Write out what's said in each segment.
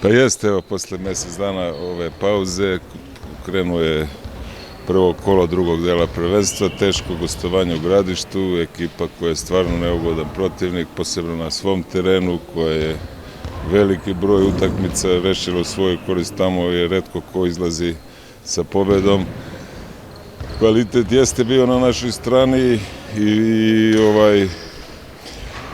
Pa jeste, evo, posle mjesec dana ove pauze krenuo je prvo kolo drugog dela prvenstva, teško gostovanje u Gradištu, ekipa koja je stvarno neugodan protivnik, posebno na svom terenu, koja je veliki broj utakmica rešila u svoju korist, tamo je retko ko izlazi sa pobedom. Kvalitet jeste bio na našoj strani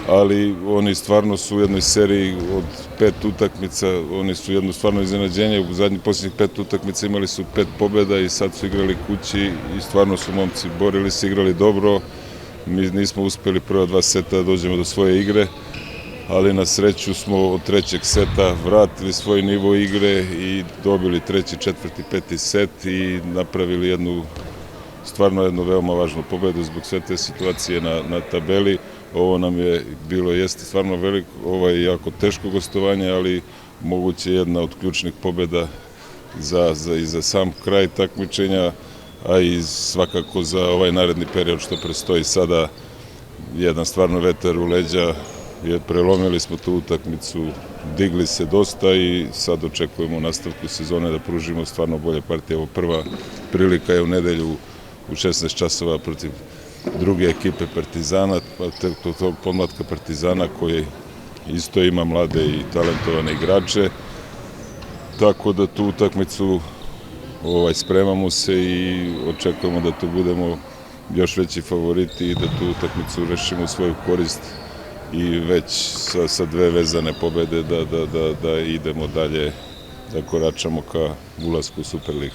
ali oni stvarno su u jednoj seriji od 5 utakmica, oni su jedno stvarno iznenađenje, u zadnjih posljednjih 5 utakmica imali su 5 pobjeda i sad su igrali kući i stvarno su momci borili se, igrali dobro. Mi nismo uspjeli prva 2 seta da dođemo do svoje igre, ali na sreću smo od trećeg seta vratili svoj nivo igre i dobili treći, četvrti, peti set i napravili stvarno jednu veoma važnu pobjedu zbog sve te situacije na tabeli. Ovo nam je bilo, jeste stvarno veliko, jako teško gostovanje, ali moguće jedna od ključnih pobjeda za sam kraj takmičenja, a i svakako za ovaj naredni period što prestoji sada. Jedan stvarno vetar u leđa, prelomili smo tu utakmicu, digli se dosta i sad očekujemo u nastavku sezone da pružimo stvarno bolje partije. Evo, prva prilika je u nedelju u 16 časova protiv druge ekipe Partizana, tog podmlatka Partizana koji isto ima mlade i talentovane igrače, tako da tu utakmicu spremamo se i očekujemo da tu budemo još veći favoriti i da tu utakmicu rešimo u svoju korist i već sa 2 vezane pobjede da idemo dalje, da koračamo ka ulasku u Superligu.